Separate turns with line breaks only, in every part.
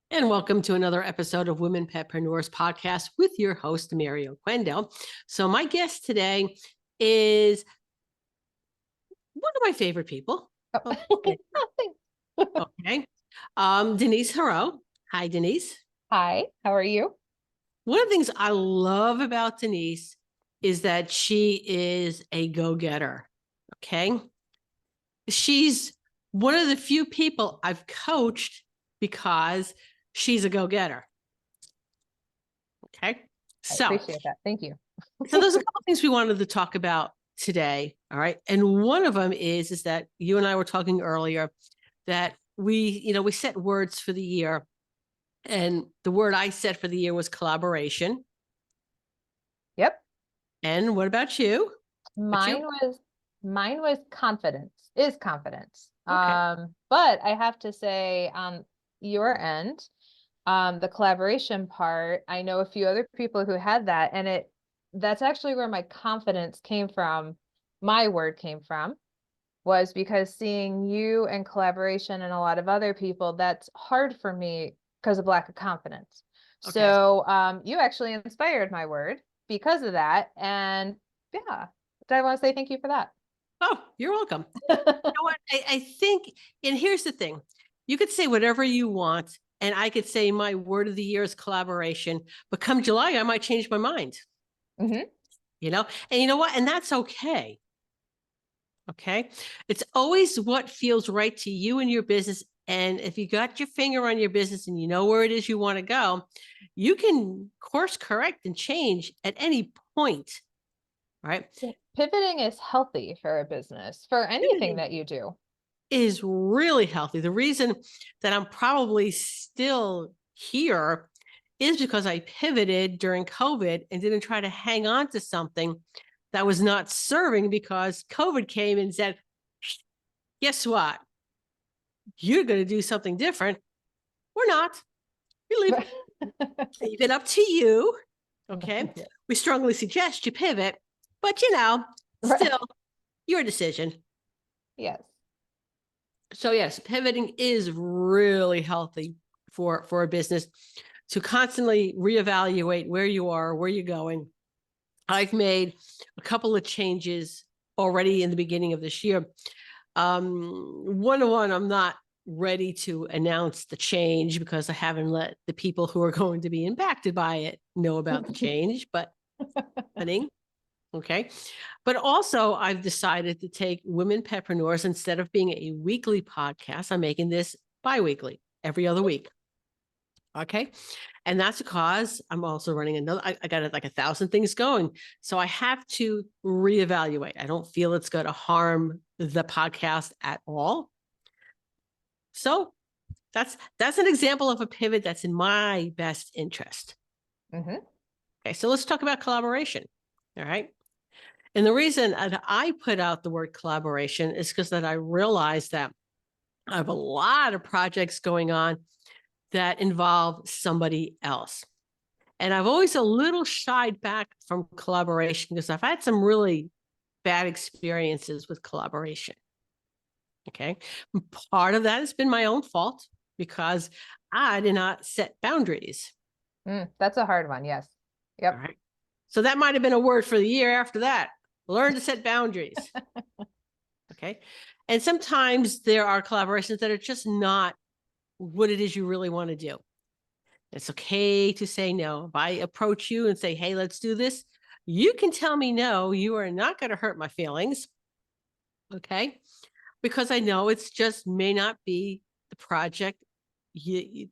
And welcome to another episode of Women Petpreneurs podcast with your host, Mary Oquendo. So my guest today is one of my favorite people. Okay. Okay. Denise Heroux. Hi, Denise.
Hi, how are you?
One of the things I love about Denise is that she is a go-getter. Okay. She's one of the few people I've coached because she's a go-getter. Okay.
I
So
appreciate that. Thank you.
So there's a couple things we wanted to talk about today. All right. And one of them is that you and I were talking earlier that we set words for the year. And the word I set for the year was collaboration.
Yep.
And what about you?
Mine was confidence, is confidence.
Okay.
But I have to say on your end, the collaboration part, I know a few other people who had that, and that's actually where my confidence came from. My word came from was because seeing you and collaboration and a lot of other people, that's hard for me because of lack of confidence.
Okay.
So you actually inspired my word because of that. And yeah, I want to say thank you for that.
Oh, you're welcome. You know what? I think, and here's the thing. You could say whatever you want, and I could say my word of the year is collaboration, but come July, I might change my mind.
Mm-hmm.
And you know what? And that's okay. Okay. It's always what feels right to you and your business. And if you got your finger on your business and you know where it is you want to go, you can course correct and change at any point. Right.
Pivoting is healthy for a business, for anything that you do.
Is really healthy. The reason that I'm probably still here is because I pivoted during COVID and didn't try to hang on to something that was not serving, because COVID came and said, guess what? You're going to do something different. We're not. We leave it up to you. Okay.
Yeah.
We strongly suggest you pivot, but still your decision.
Yes.
So yes, pivoting is really healthy for a business to constantly reevaluate where you are, where you're going. I've made a couple of changes already in the beginning of this year. One, I'm not ready to announce the change because I haven't let the people who are going to be impacted by it know about the change, but happening. Okay. But also, I've decided to take Women Petpreneurs, instead of being a weekly podcast, I'm making this bi-weekly, every other week. Okay. And that's because I'm also running another, I got like 1,000 things going. So I have to reevaluate. I don't feel it's going to harm the podcast at all. So that's an example of a pivot that's in my best interest.
Mm-hmm.
Okay. So let's talk about collaboration. All right. And the reason that I put out the word collaboration is because that I realized that I have a lot of projects going on that involve somebody else. And I've always a little shied back from collaboration because I've had some really bad experiences with collaboration. Okay. Part of that has been my own fault because I did not set boundaries.
That's a hard one. Yes. Yep.
All right. So that might have been a word for the year after that. Learn to set boundaries. Okay. And sometimes there are collaborations that are just not what it is you really want to do. It's okay to say no. If I approach you and say, hey, let's do this, you can tell me no. You are not going to hurt my feelings. Okay. Because I know it's just may not be the project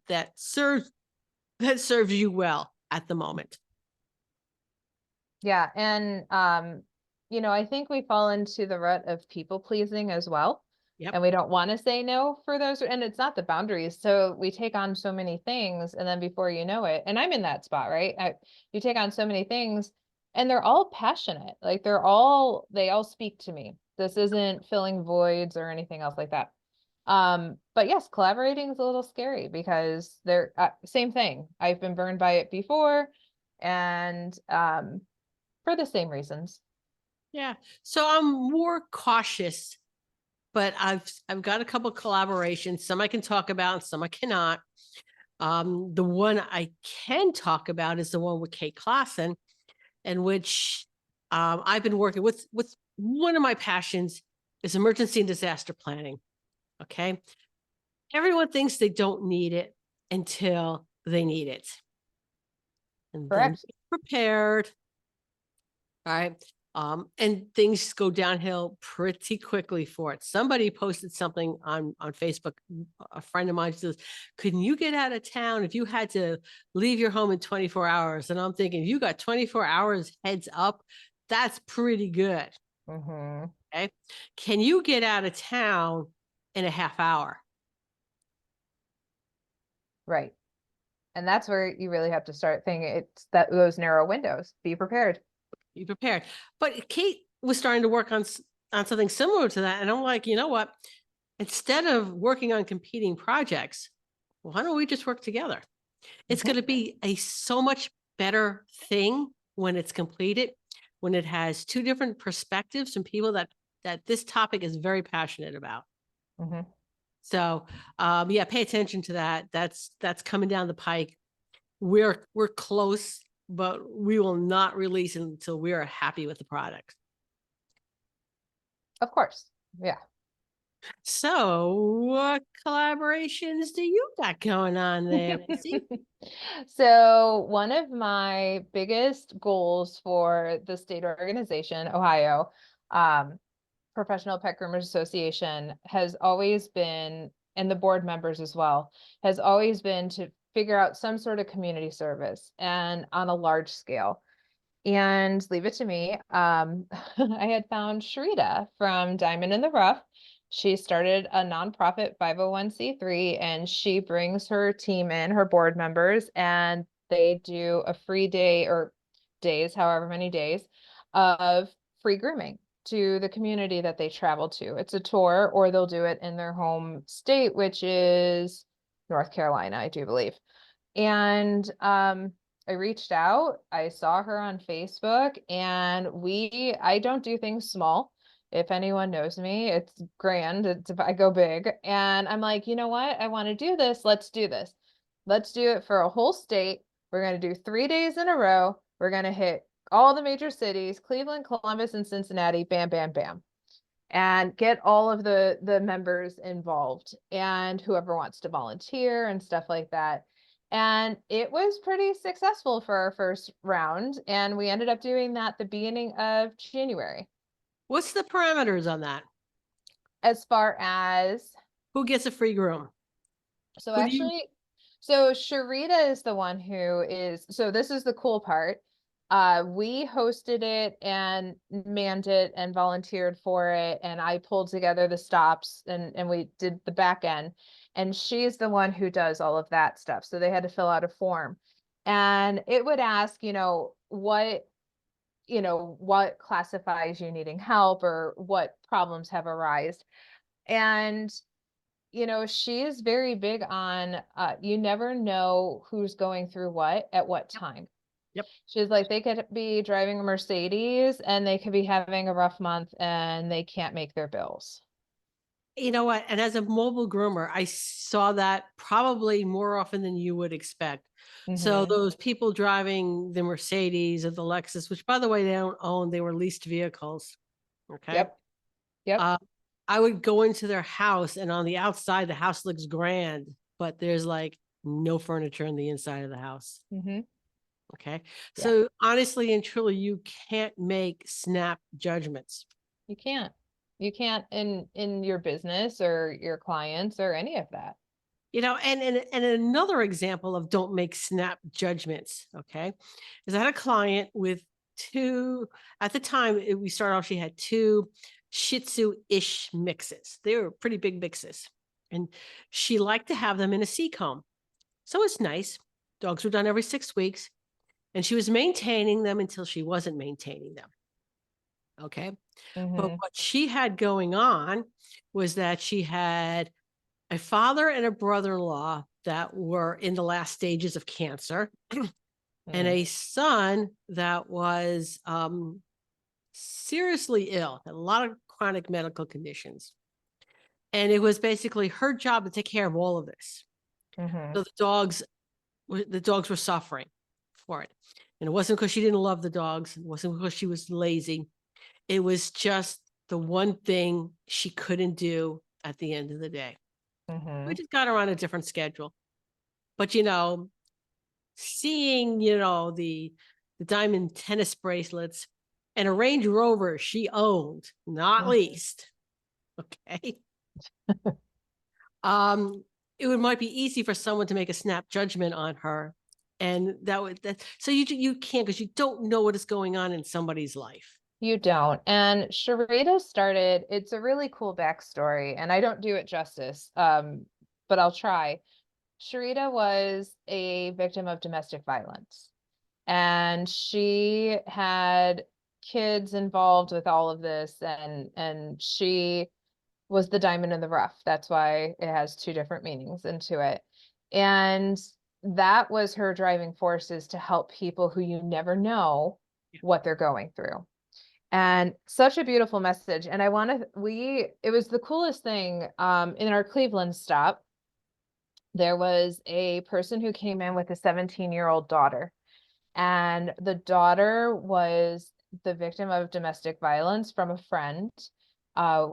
that serves you well at the moment.
Yeah. And, I think we fall into the rut of people pleasing as well.
Yep.
And we don't want to say no for those. And it's not the boundaries. So we take on so many things. And then before you know it, and I'm in that spot, right? You take on so many things and they're all passionate. Like they all speak to me. This isn't filling voids or anything else like that. But yes, collaborating is a little scary because they're same thing. I've been burned by it before. And, for the same reasons.
Yeah. So I'm more cautious, but I've got a couple of collaborations. Some I can talk about, and some I cannot. The one I can talk about is the one with Kate Clausen, in which I've been working with one of my passions is emergency and disaster planning. Okay. Everyone thinks they don't need it until they need it. And then
Correct.
get prepared. All right. And things go downhill pretty quickly for it. Somebody posted something on Facebook. A friend of mine says, "Couldn't you get out of town if you had to leave your home in 24 hours?" And I'm thinking, if you got 24 hours heads up, that's pretty good.
Hmm.
Okay. Can you get out of town in a half hour?
Right. And that's where you really have to start thinking it's that those narrow windows. Be prepared.
Be prepared. But Kate was starting to work on something similar to that. And I'm like, you know what? Instead of working on competing projects, why don't we just work together? It's
Mhm.
going to be a so much better thing when it's completed, when it has two different perspectives from people that this topic is very passionate about.
Mhm.
So yeah, pay attention to that. That's coming down the pike. We're close, but we will not release it until we are happy with the product.
Of course. Yeah.
So what collaborations do you got going on there, Missy?
So one of my biggest goals for the state organization, Ohio, um, Professional Pet Groomers Association, has always been, and the board members as well, has always been to figure out some sort of community service and on a large scale. And leave it to me. I had found Sharita from Diamond in the Rough. She started a nonprofit 501(c)(3), and she brings her team in, her board members, and they do a free day or days, however many days, of free grooming to the community that they travel to. It's a tour, or they'll do it in their home state, which is North Carolina, I do believe. And I reached out, I saw her on Facebook, and I don't do things small. If anyone knows me, it's grand. It's if I go big. And I'm like, you know what? I want to do this. Let's do this. Let's do it for a whole state. We're going to do 3 days in a row. We're going to hit all the major cities, Cleveland, Columbus, and Cincinnati. Bam, bam, bam, and get all of the members involved and whoever wants to volunteer and stuff like that. And it was pretty successful for our first round, and we ended up doing that the beginning of January.
What's the parameters on that?
As far as
Who gets a free groom?
so
Who do you
actually, so Sharita is the one who is, so this is the cool part. We hosted it and manned it and volunteered for it, and I pulled together the stops and we did the back end. And she's the one who does all of that stuff. So they had to fill out a form. And it would ask, what classifies you needing help or what problems have arisen. And she is very big on you never know who's going through what at what time.
Yep.
She's like, they could be driving a Mercedes and they could be having a rough month and they can't make their bills.
You know what? And as a mobile groomer, I saw that probably more often than you would expect. So
Mm-hmm.
those people driving the Mercedes or the Lexus, which by the way, they don't own, they were leased vehicles. Okay.
Yep. Yep.
Uh, I would go into their house, and on the outside, the house looks grand, but there's like no furniture in the inside of the house.
Mm-hmm.
Okay.
Yeah.
So honestly and truly, you can't make snap judgments.
You can't. You can't in your business or your clients or any of that.
And another example of don't make snap judgments, okay, is I had a client with two, at the time we started off, she had two Shih Tzu-ish mixes. They were pretty big mixes. And she liked to have them in a Seacomb. So it's nice. Dogs were done every 6 weeks. And she was maintaining them until she wasn't maintaining them. Okay. But
Mm-hmm.
what she had going on was that she had a father and a brother-in-law that were in the last stages of cancer, and
Mm.
a son that was seriously ill, had a lot of chronic medical conditions. And it was basically her job to take care of all of this.
Mhm.
So the dogs were suffering for it. And it wasn't because she didn't love the dogs. It wasn't because she was lazy. It was just the one thing she couldn't do at the end of the day. We
Mhm.
just got her on a different schedule. But seeing, the diamond tennis bracelets and a Range Rover she owned, not
Mhm.
least. Okay. Um, it might be easy for someone to make a snap judgment on her. And so you can't, because you don't know what is going on in somebody's life.
You don't. And Sharita started, it's a really cool backstory, and I don't do it justice, but I'll try. Sharita was a victim of domestic violence, and she had kids involved with all of this, and she was the diamond in the rough. That's why it has two different meanings into it. And that was her driving force, is to help people who you never know
Yeah.
what they're going through. And such a beautiful message. And it was the coolest thing. In our Cleveland stop, there was a person who came in with a 17-year-old daughter, and the daughter was the victim of domestic violence from a friend. Uh,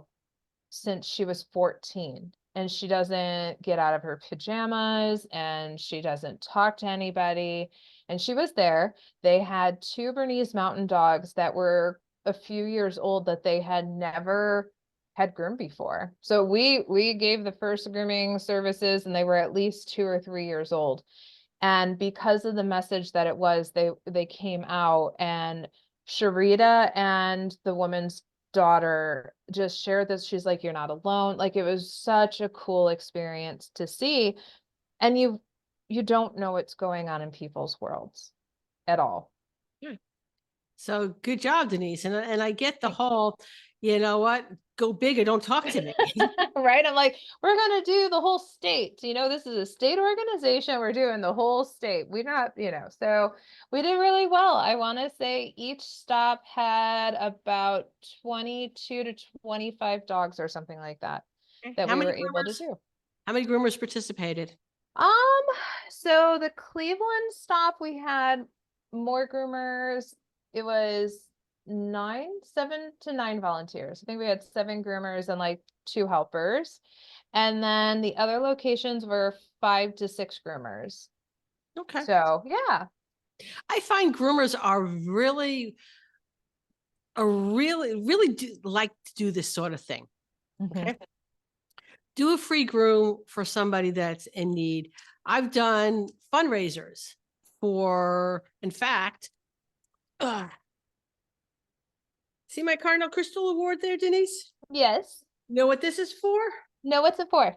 since she was 14, and she doesn't get out of her pajamas, and she doesn't talk to anybody. And she was there. They had two Bernese Mountain Dogs that were a few years old, that they had never had groomed before. So we gave the first grooming services, and they were at least 2 or 3 years old. And because of the message that it was, they came out, and Sharita and the woman's daughter just shared this. She's like, "You're not alone." Like, it was such a cool experience to see. And you don't know what's going on in people's worlds at all.
Yeah. So good job, Denise. And I get the
Thanks.
whole, you know what, go big or don't talk to me.
Right? I'm like, we're gonna do the whole state. This is a state organization. We're doing the whole state. We're not, so we did really well. I want to say each stop had about 22 to 25 dogs or something like that, that
How
we
many
were able to
groomers?
do.
How many groomers participated?
Um, so the Cleveland stop, we had more groomers. It was 7 to 9 volunteers. I think we had 7 groomers and like 2 helpers. And then the other locations were 5 to 6 groomers.
Okay.
So yeah.
I find groomers really like to do this sort of thing.
Mhm.
Okay. Do a free groom for somebody that's in need. I've done fundraisers in fact, uh, see my Cardinal Crystal Award there, Denise?
Yes.
You know what this is for?
No, what's it for?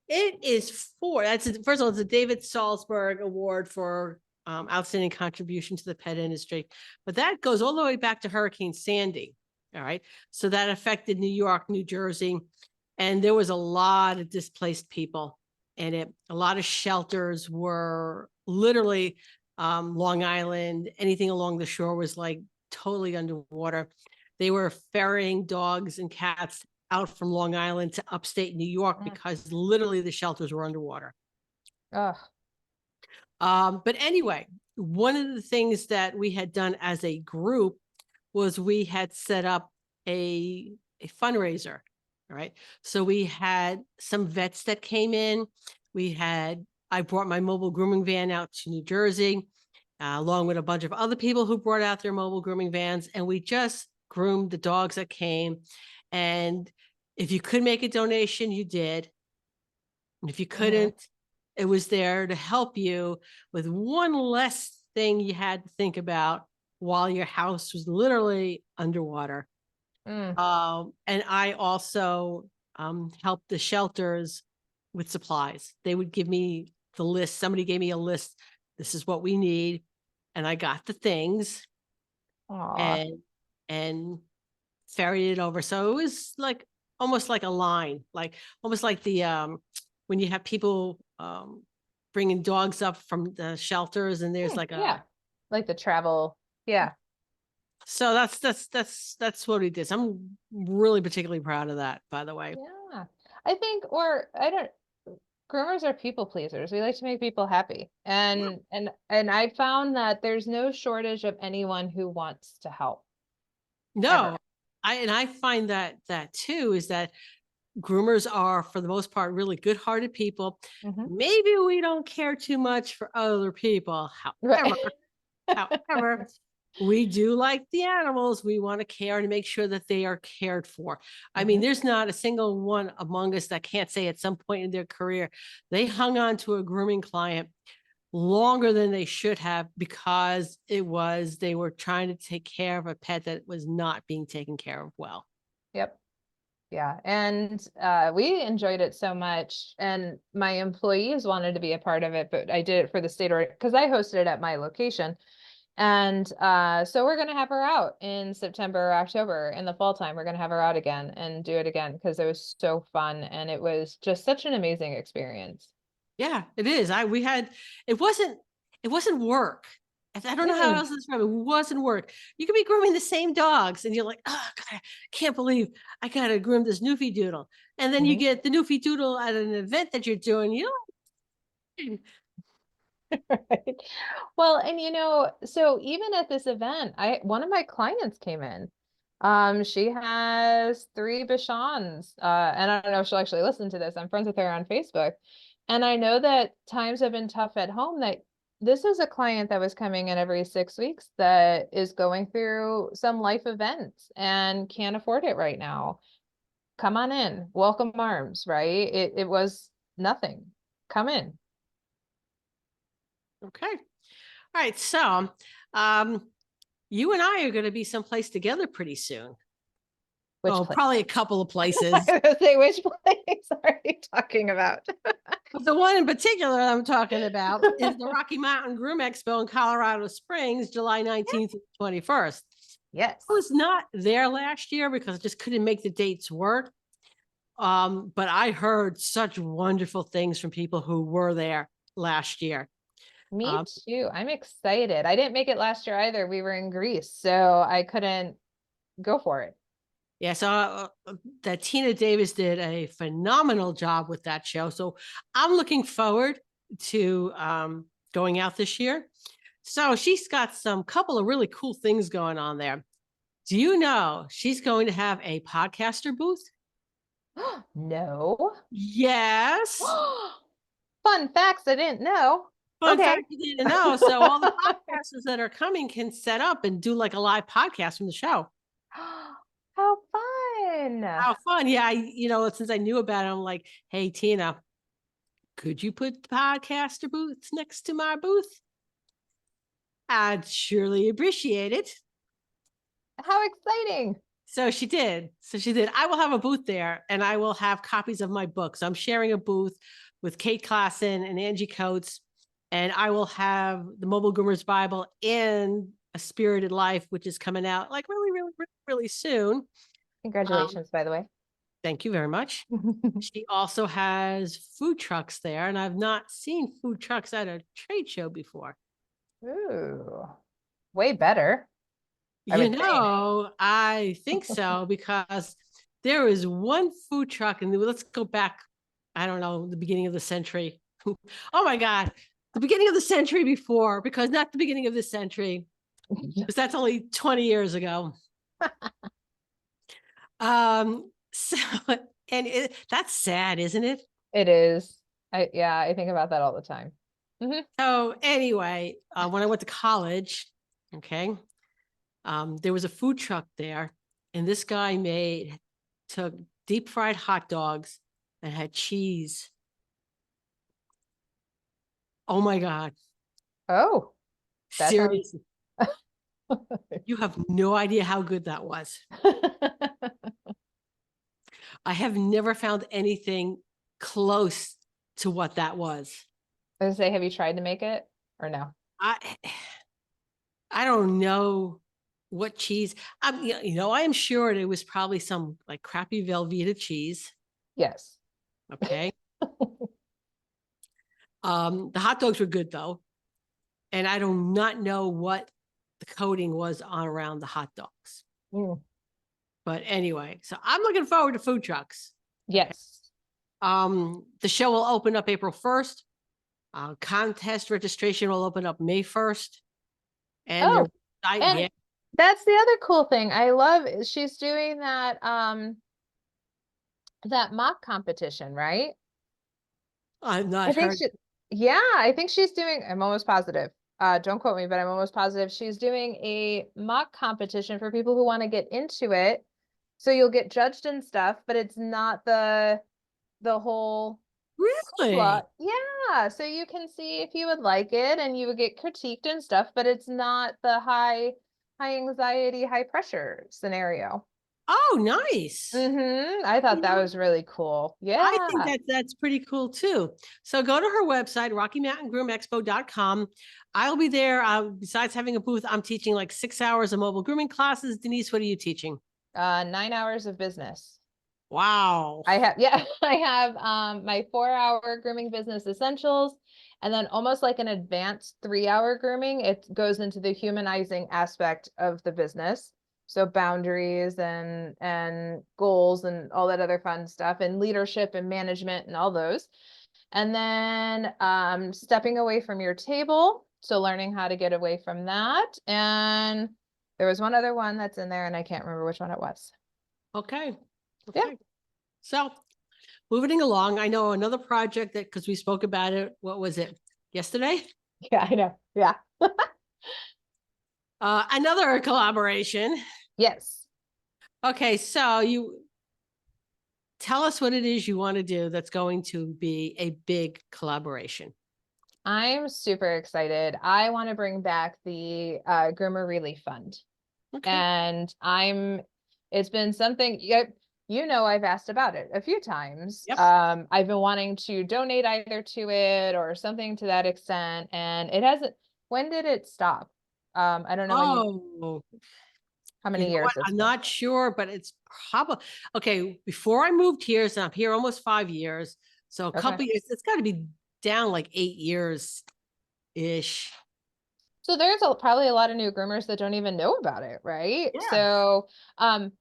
It is first of all, it's a David Salzberg Award for outstanding contribution to the pet industry, but that goes all the way back to Hurricane Sandy. All right, so that affected New York, New Jersey, and there was a lot of displaced people in it. A lot of shelters were literally Long Island. Anything along the shore was like totally underwater. They were ferrying dogs and cats out from Long Island to upstate New York
Mm.
because literally the shelters were underwater.
Ugh.
But anyway, one of the things that we had done as a group was we had set up a fundraiser. All right. So we had some vets that came in. I brought my mobile grooming van out to New Jersey, along with a bunch of other people who brought out their mobile grooming vans. And we just groomed the dogs that came. And if you could make a donation, you did. And if you
Mhm.
couldn't, it was there to help you with one less thing you had to think about while your house was literally underwater.
Mm.
And I also helped the shelters with supplies. They would give me the list. Somebody gave me a list. This is what we need. And I got the things
Aw.
and ferried it over. So it was like almost like a line, like almost like the when you have people bringing dogs up from the shelters, and there's like
Yeah. Like the travel. Yeah.
so that's what he did. So I'm really particularly proud of that, by the way.
Yeah. I think, or I don't. Groomers are people pleasers. We like to make people happy. And I found that there's no shortage of anyone who wants to help ever.
No, I find that too, is that groomers are, for the most part, really good-hearted people.
Mhm.
Maybe we don't care too much for other people.
Right.
However, we do like the animals. We want to care and make sure that they are cared for. I mean,
Mhm.
there's not a single one among us that can't say at some point in their career, they hung on to a grooming client longer than they should have because they were trying to take care of a pet that was not being taken care of well.
Yep. Yeah. And we enjoyed it so much. And my employees wanted to be a part of it, but I did it for the state or because I hosted it at my location. And so we're going to have her out in September or October in the fall time. We're going to have her out again and do it again because it was so fun. And it was just such an amazing experience.
Yeah, it is. It wasn't work. I don't know how
Mm-mm.
else to describe it. It wasn't work. You could be grooming the same dogs and you're like, oh God, I can't believe I gotta groom this Newfie Doodle. And then you
Mhm.
get the Newfie Doodle at an event that you're doing,
Right. Well, and so even at this event, one of my clients came in. She has three Bichons. And I don't know if she'll actually listen to this. I'm friends with her on Facebook. And I know that times have been tough at home, that this is a client that was coming in every 6 weeks that is going through some life events and can't afford it right now. Come on in, welcome arms, right? It was nothing. Come in.
okay. All right. So um you and I are gonna be someplace together pretty soon.
Which
Oh,
place?
probably a couple of
I
places.
was gonna say, which place are you talking about?
But the one in particular I'm talking about is the Rocky Mountain Groom Expo in Colorado Springs, July 19th and 21st. I
Yes.
was not there last year because I just couldn't make the dates work. But I heard such wonderful things from people who were there last year.
Me
Um,
too. I'm excited. I didn't make it last year either. We were in Greece, so I couldn't go for it.
yeah, so that Tina Davis did a phenomenal job with that show. So I'm looking forward to going out this year. So she's got some couple of really cool things going on there. Do you know she's going to have a podcaster booth?
No.
Yes.
Fun facts I didn't know.
Fun
Okay.
fact you didn't know. So all the podcasters that are coming can set up and do like a live podcast from the show.
How fun.
How fun. Yeah, since I knew about it, I'm like, hey, Tina, could you put the podcaster booths next to my booth? I'd surely appreciate it.
How exciting.
So she did. So she did. I will have a booth there and I will have copies of my books. I'm sharing a booth with Kate Klassen and Angie Coates. And I will have the Mobile Groomers Bible and A Spirited Life, which is coming out like really, really, really, really soon. Um,
Congratulations, by the way.
thank you very much. She also has food trucks there, and I've not seen food trucks at a trade show before.
Ooh, way better, I
You
would think.
know, I think so because there is one food truck, and let's go back, I don't know, the beginning of the century. Oh my God, the beginning of the century before, because not the beginning of this century, because that's only 20 years ago. So, that's sad, isn't it?
It is. Yeah, I think about that all the time. Hmm.
So anyway, when I went to college, okay, there was a food truck there, and this guy took deep fried hot dogs and had cheese. Oh my God.
Oh, that sounds.
Seriously. You have no idea how good that was. I have never found anything close to what that was.
I was gonna say, have you tried to make it or no?
I I don't know what cheese. I am sure it was probably some like crappy Velveeta cheese.
Yes.
Okay. The hot dogs were good though. And I do not know what the coating was on around the hot dogs.
Mm.
But anyway, so I'm looking forward to food trucks. Okay.
Yes.
The show will open up April 1st. Contest registration will open up May 1st. And
Oh,
yeah,
and that's the other cool thing. I love she's doing that mock competition, right?
I've
I
not
think
heard.
yeah, I think she's doing, I'm almost positive. Don't quote me, but I'm almost positive she's doing a mock competition for people who want to get into it. So you'll get judged and stuff, but it's not the whole
Really?
plot. Yeah, so you can see if you would like it and you would get critiqued and stuff, but it's not the high anxiety, high pressure scenario.
Oh, nice.
I thought
You
that
know,
was really cool.
I think
Yeah.
that's pretty cool too. So go to her website, RockyMountainGroomExpo.com. I'll be there. Besides having a booth, I'm teaching like 6 hours of mobile grooming classes. Denise, what are you teaching?
9 hours of business.
Wow.
I have, yeah, I have my 4 hour grooming business essentials, and then almost like an advanced 3 hour grooming. It goes into the humanizing aspect of the business. So boundaries and goals and all that other fun stuff, and leadership and management and all those. And then stepping away from your table. So learning how to get away from that. And there was one other one that's in there, and I can't remember which one it was.
Okay.
Yeah.
Okay. So moving along, I know another project that, because we spoke about it, what was it, yesterday?
Yeah, I know. Yeah.
Another collaboration.
Yes.
Okay, so you tell us what it is you want to do that's going to be a big collaboration.
I'm super excited. I want to bring back the Groomer Relief Fund.
Okay.
And it's been something, I've asked about it a few times.
Yep.
I've been wanting to donate either to it or something to that extent. And it hasn't, when did it stop? I don't know
Oh,
how
you
many
know what?
years it's
I'm
been.
not sure, but it's probably okay. Before I moved here, so I'm here almost 5 years. So a
Okay.
couple years, it's got to be down like 8 years ish.
So there's probably a lot of new groomers that don't even know about it, right?
Yeah.
So,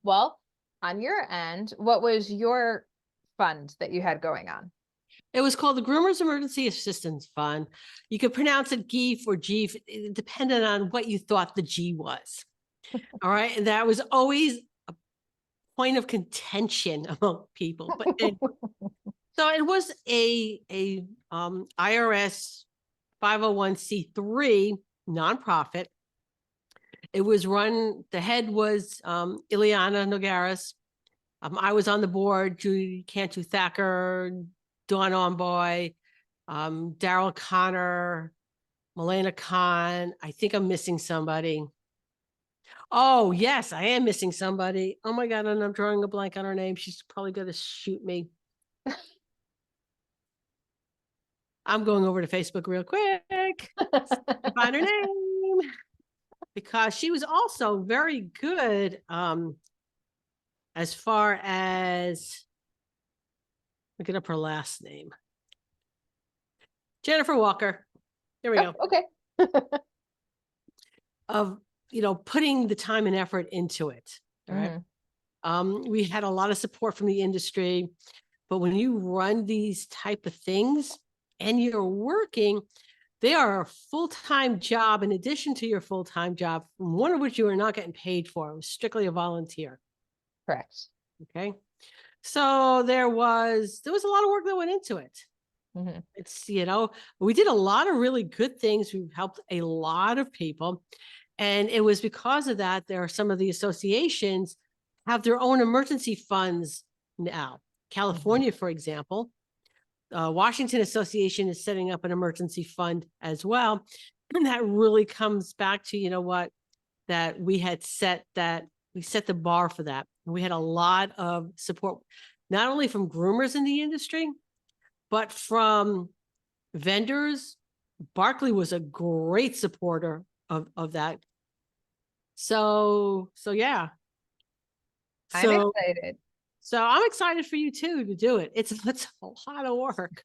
well, on your end, what was your fund that you had going on?
It was called the Groomers Emergency Assistance Fund. You could pronounce it GEEF or GEEF, depending on what you thought the G was. All right. And that was always a point of contention among people. But so it was a IRS 501c3 nonprofit. It was run, the head was Ileana Nogaris. I was on the board, Judy Cantu Thacker, Dawn Onboy, Daryl Connor, Milena Khan. I think I'm missing somebody. Oh, yes, I am missing somebody. Oh my God, and I'm drawing a blank on her name. She's probably going to shoot me. I'm going over to Facebook real quick to find her name because she was also very good as far as looking up her last name. Jennifer Walker. There we
Oh,
go.
okay.
Of, putting the time and effort into it. All right. We had a lot of support from the industry, but when you run these type of things and you're working, they are a full-time job in addition to your full-time job, one of which you are not getting paid for. It was strictly a volunteer.
Correct.
Okay. So there was a lot of work that went into it. It's, we did a lot of really good things. We've helped a lot of people. And it was because of that, there are some of the associations have their own emergency funds now. California, for example, Washington Association is setting up an emergency fund as well. And that really comes back to, that we set the bar for that. And we had a lot of support, not only from groomers in the industry, but from vendors. Barkley was a great supporter of that. So yeah.
I'm
So
excited.
I'm excited for you too to do it. It's a lot of work.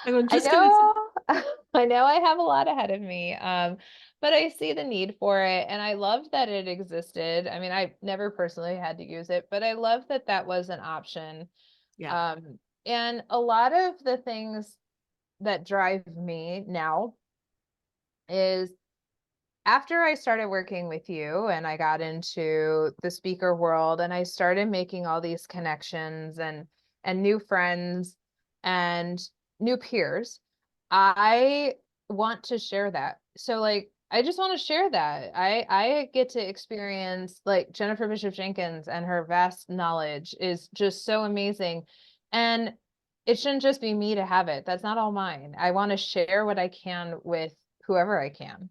I'm
I
just gonna say,
know, I know I have a lot ahead of me, but I see the need for it, and I love that it existed. I mean, I never personally had to use it, but I love that that was an option.
yeah.
And a lot of the things that drive me now is after I started working with you and I got into the speaker world and I started making all these connections and new friends and new peers, I want to share that. So like I just want to share that. I get to experience like Jennifer Bishop Jenkins, and her vast knowledge is just so amazing. And it shouldn't just be me to have it. That's not all mine. I want to share what I can with whoever I can.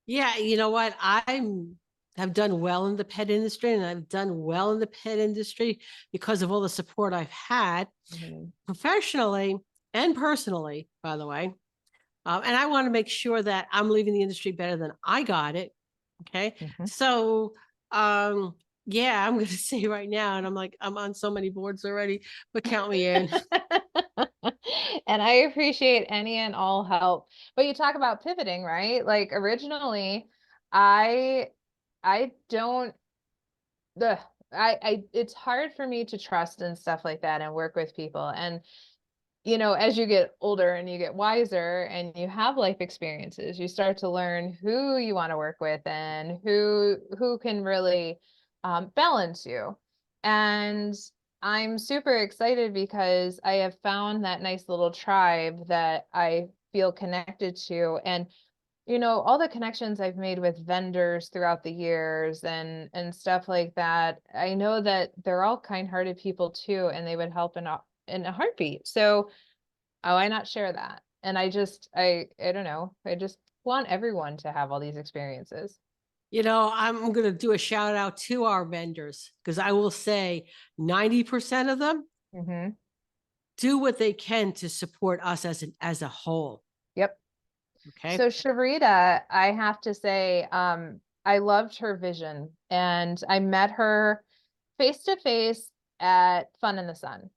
Yeah, you know what? Have done well in the pet industry, and I've done well in the pet industry because of all the support I've had
Mhm.
professionally and personally, by the way. And I want to make sure that I'm leaving the industry better than I got it. Okay.
Mhm.
So, um, yeah, I'm going to say right now, and I'm like, I'm on so many boards already, but count me in.
And I appreciate any and all help. But you talk about pivoting, right? Like originally, I I don't the I it's hard for me to trust and stuff like that and work with people. And as you get older and you get wiser and you have life experiences, you start to learn who you want to work with and who can really balance you. And I'm super excited because I have found that nice little tribe that I feel connected to. And all the connections I've made with vendors throughout the years and stuff like that, I know that they're all kind-hearted people too, and they would help in a heartbeat. So why not share that? And I don't know. I just want everyone to have all these experiences.
I'm going to do a shout out to our vendors because I will say 90% of them
Hmm.
do what they can to support us as a whole.
Yep.
Okay.
So Sharita, I have to say, I loved her vision, and I met her face to face at Fun in the Sun.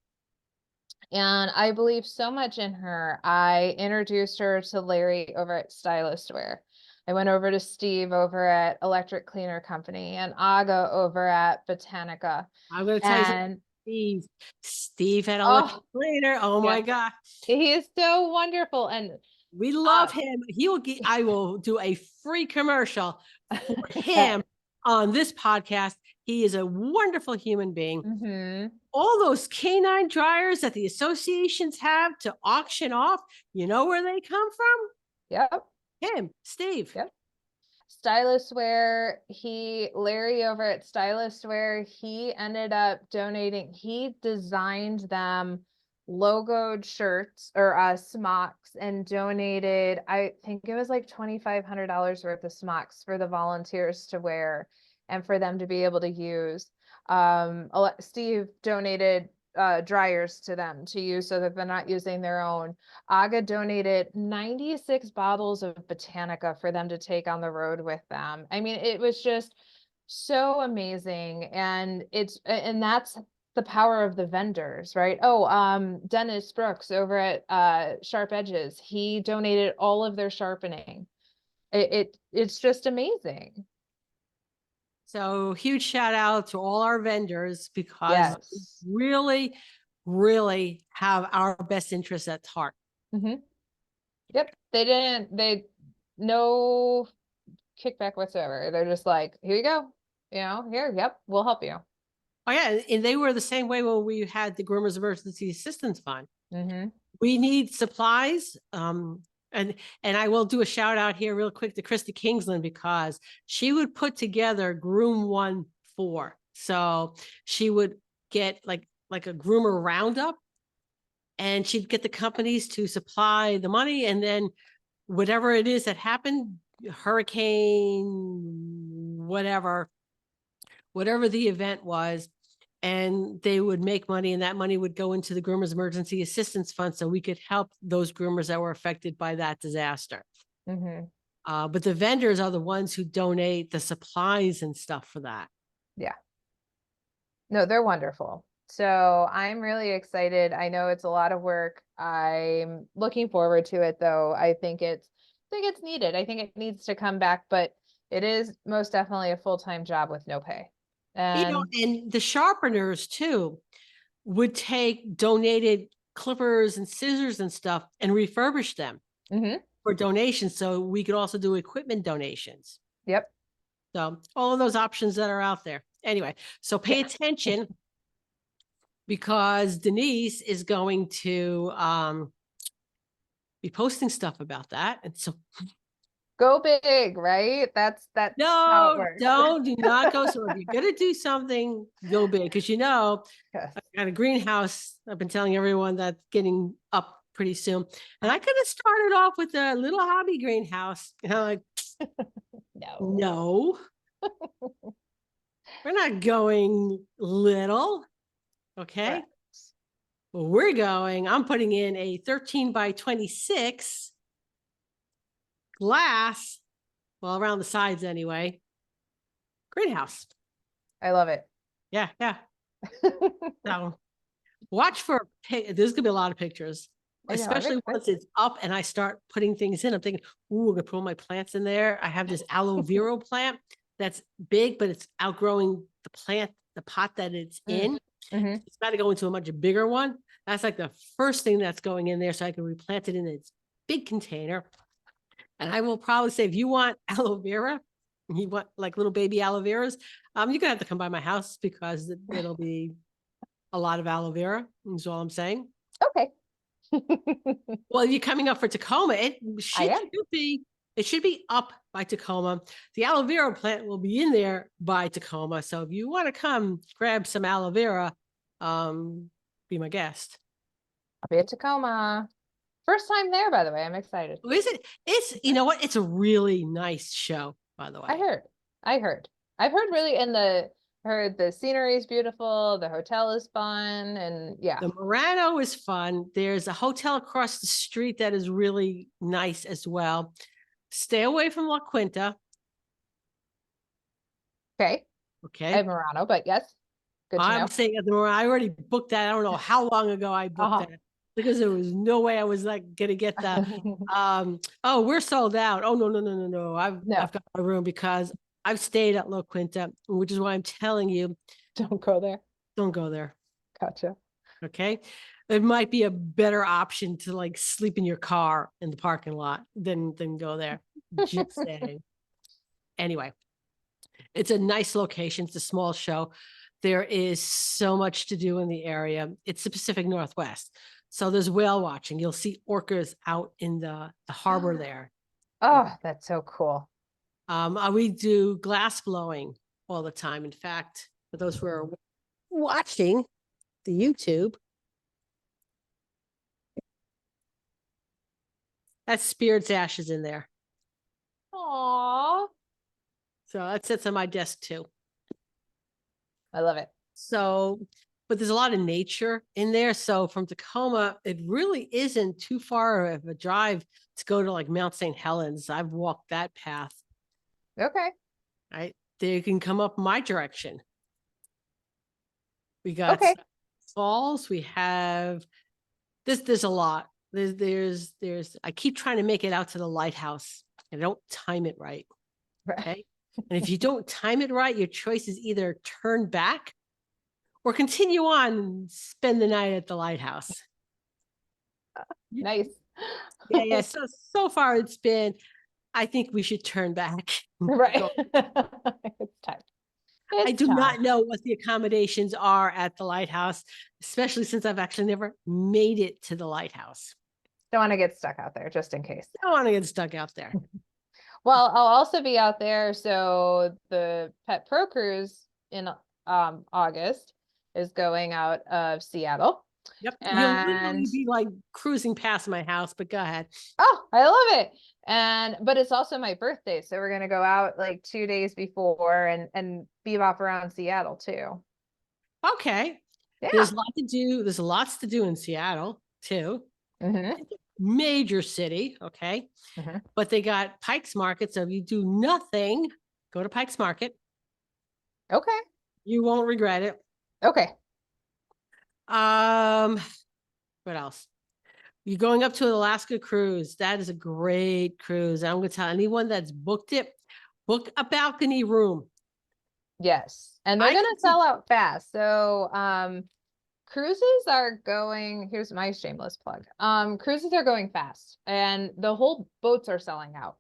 And I believe so much in her. I introduced her to Larry over at Stylist Wear. I went over to Steve over at Electric Cleaner Company and Aga over at Botanica.
I'm going to tell you something.
And
Steve had electric
oh,
later. Oh
yeah,
my God.
he is so wonderful. And
We love
um,
him. I will do a free commercial for him on this podcast. He is a wonderful human being.
mhm,
All those canine dryers that the associations have to auction off, you know where they come from?
yep,
Him, Steve.
yep. Stylist Wear, Larry over at Stylist Wear, he ended up donating, he designed them logoed shirts or smocks and donated, I think it was like $2,500 worth of smocks for the volunteers to wear and for them to be able to use. Steve donated dryers to them to use so that they're not using their own. Aga donated 96 bottles of Botanica for them to take on the road with them. I mean, it was just so amazing. And that's the power of the vendors, right? Oh, Dennis Brooks over at Sharp Edges, he donated all of their sharpening. It's just amazing.
So huge shout out to all our vendors because they
Yes.
really, really have our best interests at heart.
Hmm. Yep. They no kickback whatsoever. They're just like, here you go. Here, yep, we'll help you.
Oh yeah, and they were the same way when we had the Groomers Emergency Assistance Fund.
Hmm.
We need supplies. And I will do a shout out here real quick to Krista Kingsland because she would put together Groom 1-4. So she would get like a groomer roundup, and she'd get the companies to supply the money, and then whatever it is that happened, hurricane, whatever the event was, and they would make money, and that money would go into the Groomers Emergency Assistance Fund so we could help those groomers that were affected by that disaster.
Hmm.
But the vendors are the ones who donate the supplies and stuff for that.
Yeah. No, they're wonderful. So I'm really excited. I know it's a lot of work. I'm looking forward to it though. I think it's needed. I think it needs to come back, but it is most definitely a full-time job with no pay. And
And the sharpeners too. would take donated clippers and scissors and stuff and refurbish them
Hmm.
for donations. So we could also do equipment donations.
Yep.
So all of those options that are out there. Anyway, so pay
Yeah.
attention because Denise is going to be posting stuff about that. And so
Go big, right? That's how it
no,
works.
do not go. So if you're going to do something, go big. Because
Yes.
I got a greenhouse. I've been telling everyone that's getting up pretty soon. And I could have started off with a little hobby greenhouse. And I'm like,
No.
no, we're not going little. Okay.
Right.
Well, we're going, I'm putting in a 13 by 26 glass, well, around the sides anyway, greenhouse.
I love it.
Yeah. Yeah. So watch for, there's gonna be a lot of pictures,
I know, I'm
especially
excited.
once it's up and I start putting things in. I'm thinking, ooh, I'm gonna put all my plants in there. I have this aloe vera plant that's big, but it's outgrowing the plant, the pot that it's in.
Mhm.
It's got to go into a much bigger one. That's like the first thing that's going in there so I can replant it in its big container. And I will probably say, if you want aloe vera, you want like little baby aloe veras, you're gonna have to come by my house because it'll be a lot of aloe vera. Is all I'm saying.
Okay.
Well, you're coming up for Tacoma.
I am.
It should be up by Tacoma. The aloe vera plant will be in there by Tacoma. So if you want to come grab some aloe vera, be my guest.
I'll be at Tacoma. First time there, by the way. I'm excited.
Oh, is it? You know what? It's a really nice show, by the way.
I heard. I've heard really, heard the scenery is beautiful. The hotel is fun, and yeah.
The Murano is fun. There's a hotel across the street that is really nice as well. Stay away from La Quinta.
Okay. I
Okay.
have Murano, but yes, good to know.
I'm saying at the Murano, I already booked that. I don't know how long ago I booked that because there was no way I was like gonna get that. Oh, we're sold out. Oh, no. I've got my room because I've stayed at La Quinta, which is why I'm telling you,
Don't go there.
don't go there.
Gotcha.
Okay. It might be a better option to like sleep in your car in the parking lot than go there. Just saying. Anyway, it's a nice location. It's a small show. There is so much to do in the area. It's the Pacific Northwest. So there's whale watching. You'll see orcas out in the harbor there.
Oh, that's so cool.
We do glass blowing all the time. In fact, for those who are watching the YouTube, that's Spirit's ashes in there.
Aww.
So that sits on my desk too.
I love it.
So, but there's a lot of nature in there. So from Tacoma, it really isn't too far of a drive to go to like Mount St. Helens. I've walked that path.
Okay.
Right. They can come up my direction. We got falls. We have there's a lot. There's I keep trying to make it out to the lighthouse and I don't time it right. Okay. And if you don't time it right, your choice is either turn back or continue on and spend the night at the lighthouse.
Nice.
Yeah. So far it's been, I think we should turn back.
Right. It's time.
I do not know what the accommodations are at the lighthouse, especially since I've actually never made it to the lighthouse.
Don't want to get stuck out there just in case.
Don't want to get stuck out there.
Well, I'll also be out there. So the Pet Pro Cruise in August is going out of Seattle.
Yep. You'll literally be like cruising past my house, but go ahead.
Oh, I love it. But it's also my birthday. So we're going to go out like 2 days before and bebop around Seattle too.
Okay.
Yeah.
There's lots to do in Seattle too.
Mm-hmm.
Major city. Okay.
Mm-hmm.
But they got Pike's Market. So if you do nothing, go to Pike's Market.
Okay.
You won't regret it.
Okay.
What else? You're going up to an Alaska cruise. That is a great cruise. I'm going to tell anyone that's booked it, book a balcony room.
Yes. And they're going to sell out fast. So, Cruises are going, here's my shameless plug. Cruises are going fast and the whole boats are selling out.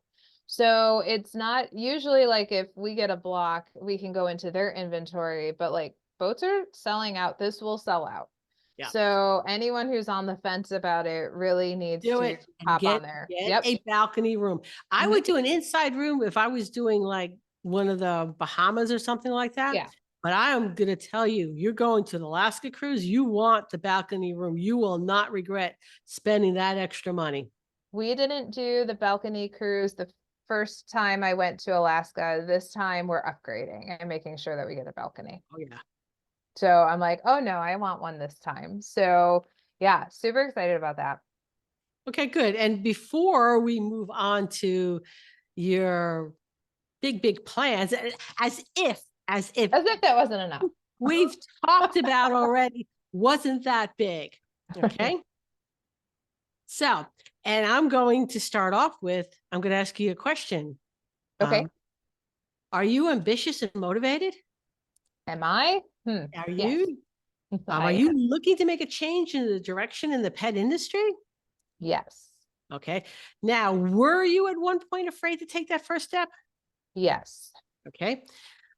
So it's not usually like if we get a block, we can go into their inventory, but like boats are selling out. This will sell out.
Yeah.
So anyone who's on the fence about it really needs
Do
to
it and
hop on there.
get
Yep.
a balcony room. I
Mhm.
would do an inside room if I was doing like one of the Bahamas or something like that.
Yeah.
But I am going to tell you, you're going to the Alaska cruise. You want the balcony room. You will not regret spending that extra money.
We didn't do the balcony cruise the first time I went to Alaska. This time we're upgrading and making sure that we get a balcony.
Oh, yeah.
So I'm like, oh no, I want one this time. So yeah, super excited about that.
Okay, good. And before we move on to your big plans, as if
As if that wasn't enough.
we've talked about already, wasn't that big. Okay. So, and I'm going to start off with, I'm going to ask you a question.
Okay.
Are you ambitious and motivated?
Am I?
Are
Yes.
you? Are
I
you
am.
looking to make a change in the direction in the pet industry?
Yes.
Okay. Now, were you at one point afraid to take that first step?
Yes.
Okay.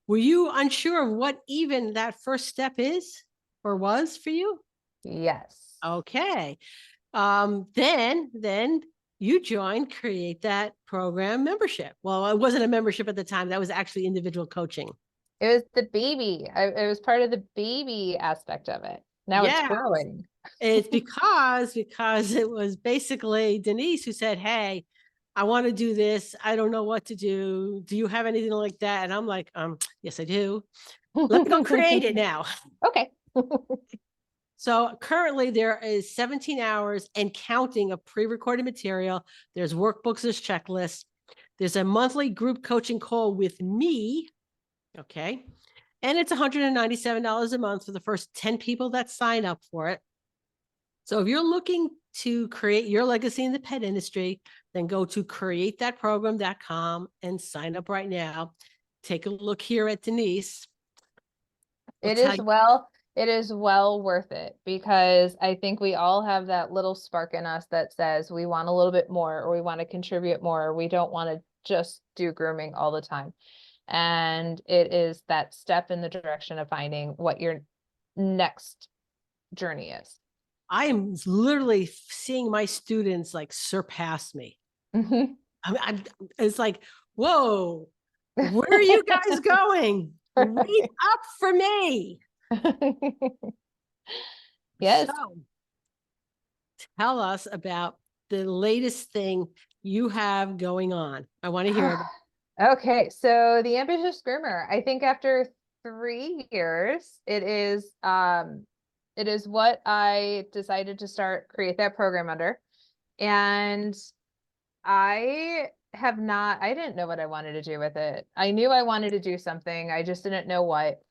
Were you unsure of what even that first step is or was for you?
Yes.
Okay. Then you joined Create That Program membership. Well, it wasn't a membership at the time. That was actually individual coaching.
It was the baby. It was part of the baby aspect of it. Now it's
Yeah.
growing.
It's because it was basically Denise who said, "Hey, I want to do this. I don't know what to do. Do you have anything like that?" And I'm like, yes, I do. Let me go create it now.
Okay.
So currently there is 17 hours and counting of pre-recorded material. There's workbooks, there's checklists. There's a monthly group coaching call with me. Okay. And it's $197 a month for the first 10 people that sign up for it. So if you're looking to create your legacy in the pet industry, then go to createthatprogram.com and sign up right now. Take a look here at Denise.
It is well worth it because I think we all have that little spark in us that says we want a little bit more or we want to contribute more. Or we don't want to just do grooming all the time. And it is that step in the direction of finding what your next journey is.
I am literally seeing my students like surpass me.
Mhm.
It's like, whoa, where are you guys going? Wait up for me.
Yes.
So tell us about the latest thing you have going on. I want to hear about it.
Okay, so the ambitious groomer. I think after 3 years, it is what I decided to create that program under. And I didn't know what I wanted to do with it. I knew I wanted to do something. I just didn't know what.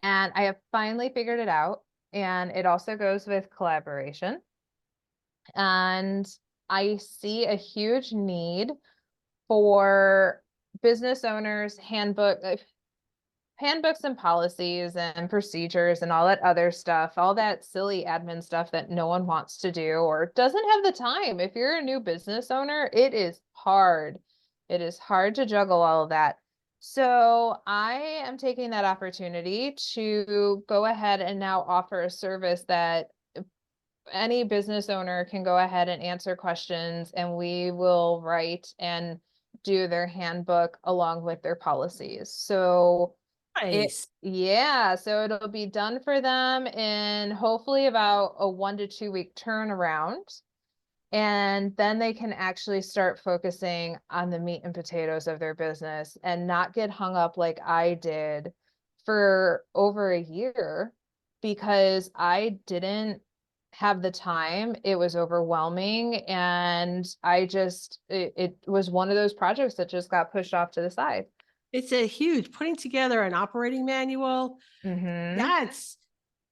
And I have finally figured it out. And it also goes with collaboration. And I see a huge need for business owners handbooks and policies and procedures and all that other stuff, all that silly admin stuff that no one wants to do or doesn't have the time. If you're a new business owner, it is hard. It is hard to juggle all of that. So I am taking that opportunity to go ahead and now offer a service that any business owner can go ahead and answer questions, and we will write and do their handbook along with their policies. So
Nice.
so it'll be done for them in hopefully about a 1 to 2 week turnaround. And then they can actually start focusing on the meat and potatoes of their business and not get hung up like I did for over a year because I didn't have the time. It was overwhelming. And it was one of those projects that just got pushed off to the side.
It's a huge putting together an operating manual.
Mm-hmm.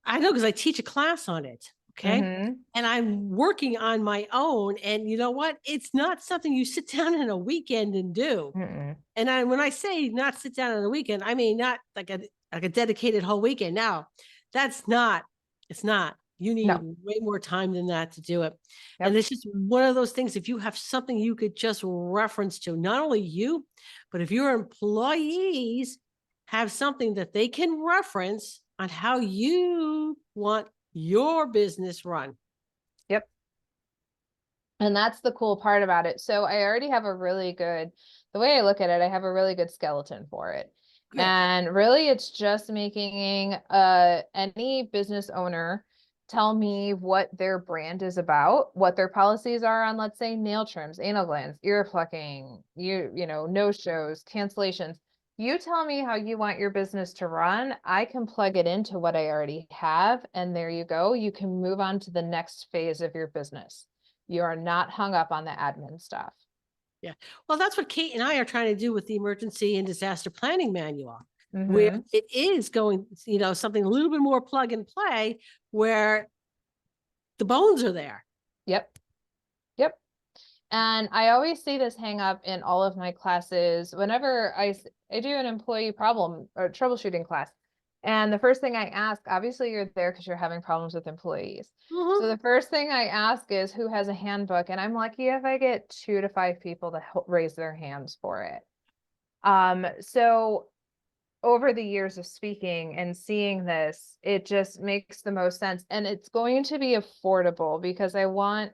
I know because I teach a class on it. Okay.
Mm-hmm.
And I'm working on my own. And you know what? It's not something you sit down in a weekend and do.
Mm-mm.
And when I say not sit down on a weekend, I mean not like a dedicated whole weekend. Now, it's not. You need
No.
way more time than that to do it.
Yep.
And it's just one of those things. If you have something you could just reference to, not only you, but if your employees have something that they can reference on how you want your business run.
Yep. And that's the cool part about it. So I already have a really good, the way I look at it, I have a really good skeleton for it.
Good.
And really it's just making any business owner tell me what their brand is about, what their policies are on, let's say, nail trims, anal glands, ear plucking, no shows, cancellations. You tell me how you want your business to run. I can plug it into what I already have. And there you go. You can move on to the next phase of your business. You are not hung up on the admin stuff.
Yeah. Well, that's what Kate and I are trying to do with the emergency and disaster planning manual, where
Mm-hmm.
it is going, something a little bit more plug and play, where the bones are there.
Yep. Yep. And I always see this hang up in all of my classes whenever I do an employee problem or troubleshooting class. And the first thing I ask, obviously you're there because you're having problems with employees.
Mhm.
So the first thing I ask is who has a handbook, and I'm lucky if I get 2 to 5 people to raise their hands for it. So over the years of speaking and seeing this, it just makes the most sense. And it's going to be affordable because I want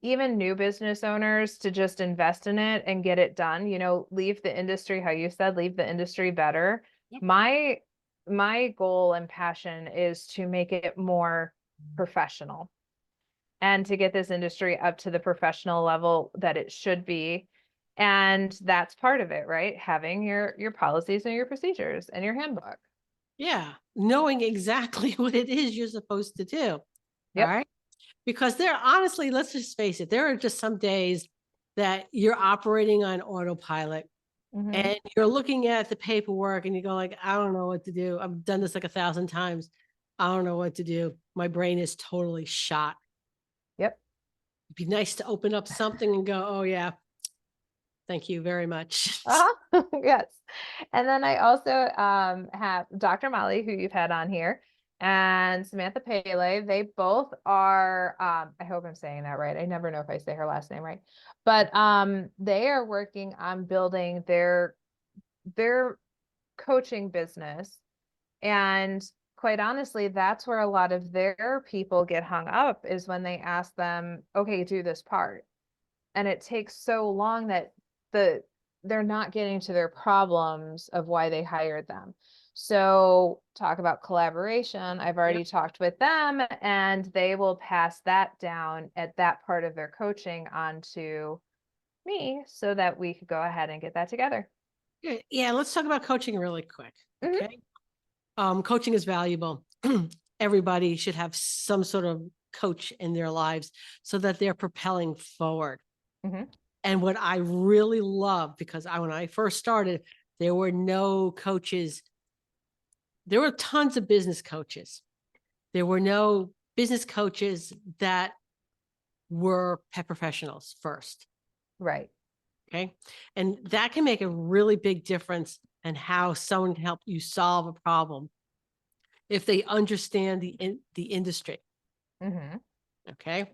even new business owners to just invest in it and get it done, leave the industry, how you said, leave the industry better.
Yep.
My goal and passion is to make it more professional and to get this industry up to the professional level that it should be. And that's part of it, right? Having your policies and your procedures and your handbook.
Yeah. Knowing exactly what it is you're supposed to do. All
Yep.
right. Because honestly, let's just face it, there are just some days that you're operating on autopilot
Mm-hmm.
and you're looking at the paperwork and you go like, I don't know what to do. I've done this like 1,000 times. I don't know what to do. My brain is totally shot.
Yep.
It'd be nice to open up something and go, oh yeah, thank you very much.
Uh-huh. Yes. And then I also have Dr. Molly, who you've had on here, and Samantha Pele. They both are, I hope I'm saying that right. I never know if I say her last name right, but they are working on building their coaching business. And quite honestly, that's where a lot of their people get hung up, is when they ask them, okay, do this part. And it takes so long that they're not getting to their problems of why they hired them. So talk about collaboration. I've already talked with them, and they will pass that down at that part of their coaching onto me so that we could go ahead and get that together.
Yeah, let's talk about coaching really quick.
Mhm.
Okay. Coaching is valuable. Everybody should have some sort of coach in their lives so that they're propelling forward.
Mhm.
And what I really love, because when I first started, there were no coaches. There were tons of business coaches. There were no business coaches that were pet professionals first.
Right.
Okay. And that can make a really big difference in how someone can help you solve a problem if they understand the industry.
Mhm.
Okay.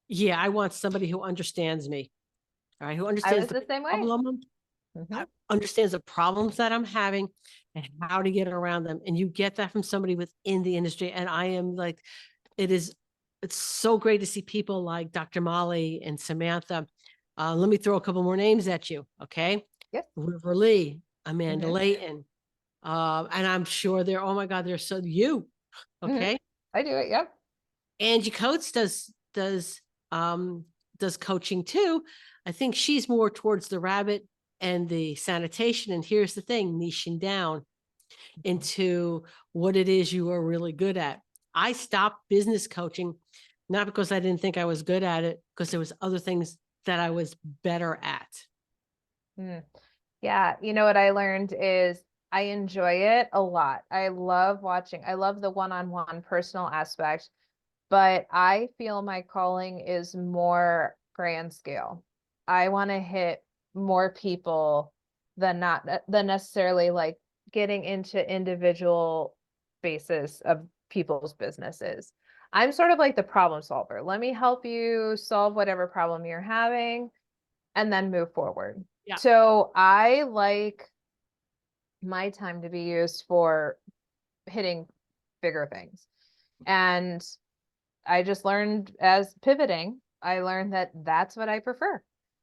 Yeah, I want somebody who understands me. All right, who
I
understands
was
the
the same way.
problem,
Mhm.
understands the problems that I'm having and how to get around them. And you get that from somebody within the industry. And I am like, it's so great to see people like Dr. Molly and Samantha. Let me throw a couple more names at you. Okay.
Yes.
River Lee, Amanda
Mhm.
Layton. And I'm sure oh my God, they're so you.
Mhm.
Okay.
I do it. Yep.
Angie Coates does coaching too. I think she's more towards the rabbit and the sanitation. And here's the thing, niching down into what it is you are really good at. I stopped business coaching, not because I didn't think I was good at it, because there was other things that I was better at.
Mm. Yeah, you know what I learned is I enjoy it a lot. I love watching. I love the one-on-one personal aspect, but I feel my calling is more grand scale. I want to hit more people than necessarily like getting into individual basis of people's businesses. I'm sort of like the problem solver. Let me help you solve whatever problem you're having and then move forward.
Yeah.
So I like my time to be used for hitting bigger things. And I just learned as pivoting, I learned that that's what I prefer.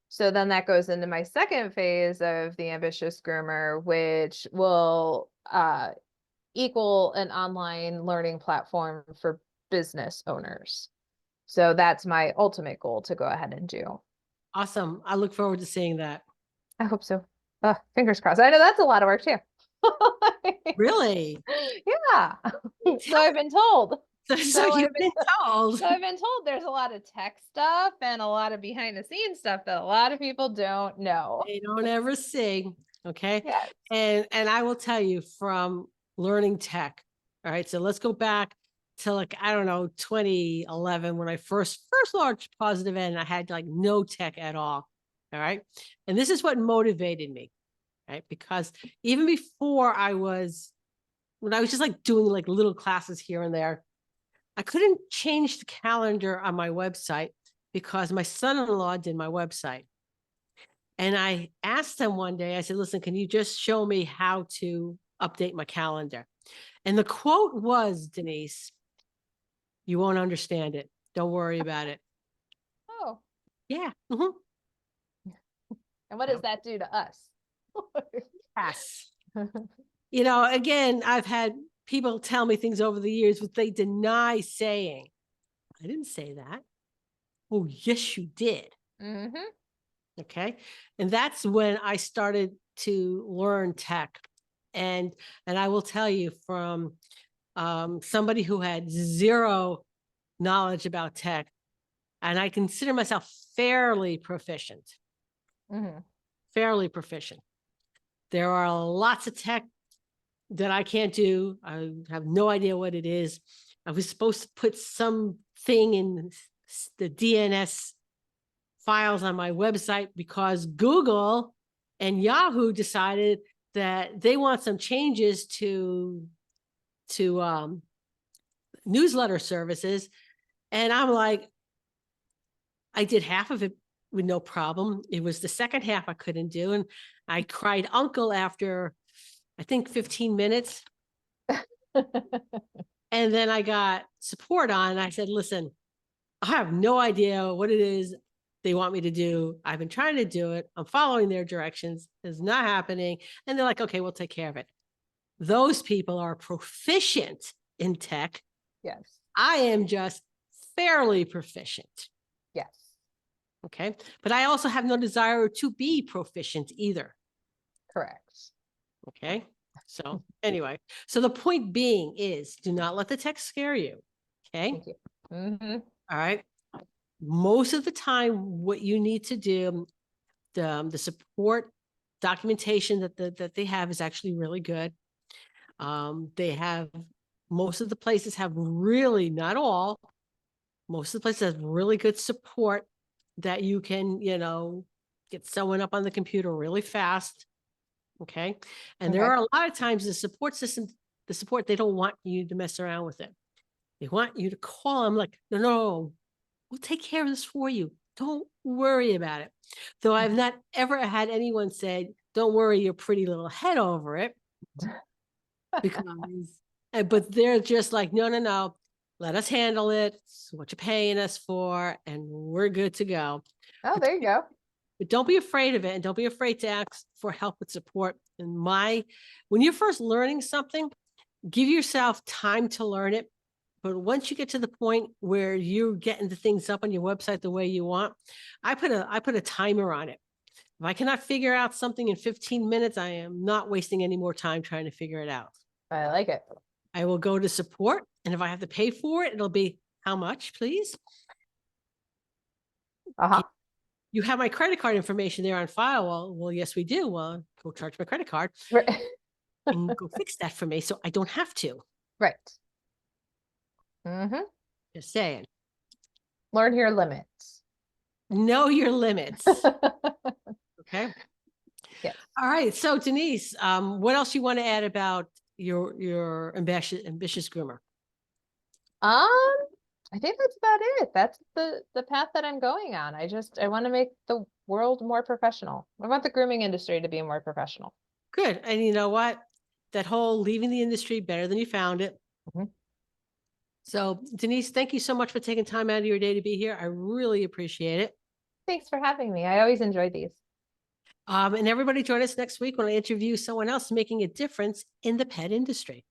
So then that goes into my second phase of the ambitious groomer, which will equal an online learning platform for business owners. So that's my ultimate goal to go ahead and do.
Awesome. I look forward to seeing that.
I hope so. Fingers crossed. I know that's a lot of work too.
Really?
Yeah. So I've been told.
So you've been told.
So I've been told there's a lot of tech stuff and a lot of behind the scenes stuff that a lot of people don't know.
They don't ever see. Okay.
Yes.
And I will tell you from learning tech. All right. So let's go back to like, I don't know, 2011 when I first launched Positive End. I had like no tech at all. All right. And this is what motivated me. Right. Because even before when I was just like doing like little classes here and there, I couldn't change the calendar on my website because my son-in-law did my website. And I asked him one day, I said, listen, can you just show me how to update my calendar? And the quote was, Denise, you won't understand it. Don't worry about it.
Oh.
Yeah. Mm-hmm.
And what does that do to us?
Yes. You know, again, I've had people tell me things over the years, but they deny saying, I didn't say that. Oh, yes, you did.
Mm-hmm.
Okay. And that's when I started to learn tech. And I will tell you from somebody who had zero knowledge about tech, and I consider myself fairly proficient.
Mm-hmm.
Fairly proficient. There are lots of tech that I can't do. I have no idea what it is. I was supposed to put something in the DNS files on my website because Google and Yahoo decided that they want some changes to newsletter services. And I'm like, I did half of it with no problem. It was the second half I couldn't do. And I cried uncle after, I think, 15 minutes. And then I got support on. I said, listen, I have no idea what it is they want me to do. I've been trying to do it. I'm following their directions. It's not happening. And they're like, okay, we'll take care of it. Those people are proficient in tech.
Yes.
I am just fairly proficient.
Yes.
Okay. But I also have no desire to be proficient either.
Correct.
Okay. So anyway, so the point being is do not let the tech scare you. Okay.
Thank you. Mm-hmm.
All right. Most of the time, what you need to do, the support documentation that they have is actually really good. They have, most of the places have really, not all, most of the places have really good support that you can, you know, get someone up on the computer really fast. Okay. And there are a lot of times the support system, the support, they don't want you to mess around with it. They want you to call them like, no, we'll take care of this for you. Don't worry about it. Though I've not ever had anyone say, don't worry your pretty little head over it. Because, but they're just like, no, let us handle it. It's what you're paying us for, and we're good to go.
Oh, there you go.
But don't be afraid of it, and don't be afraid to ask for help with support. And when you're first learning something, give yourself time to learn it. But once you get to the point where you're getting the things up on your website the way you want, I put a timer on it. If I cannot figure out something in 15 minutes, I am not wasting any more time trying to figure it out.
I like it.
I will go to support, and if I have to pay for it, it'll be how much, please?
Uh-huh.
You have my credit card information there on file. Well, yes, we do. Well, go charge my credit card and go fix that for me so I don't have to.
Right. Mm-hmm.
Just saying.
Learn your limits.
Know your limits. Okay.
Yes.
All right. So Denise, what else you want to add about, your ambitious groomer?
I think that's about it. That's the path that I'm going on. I want to make the world more professional. I want the grooming industry to be more professional.
Good. And you know what? That whole leaving the industry better than you found it.
Mhm.
So Denise, thank you so much for taking time out of your day to be here. I really appreciate it.
Thanks for having me. I always enjoy these.
And everybody join us next week when I interview someone else making a difference in the pet industry.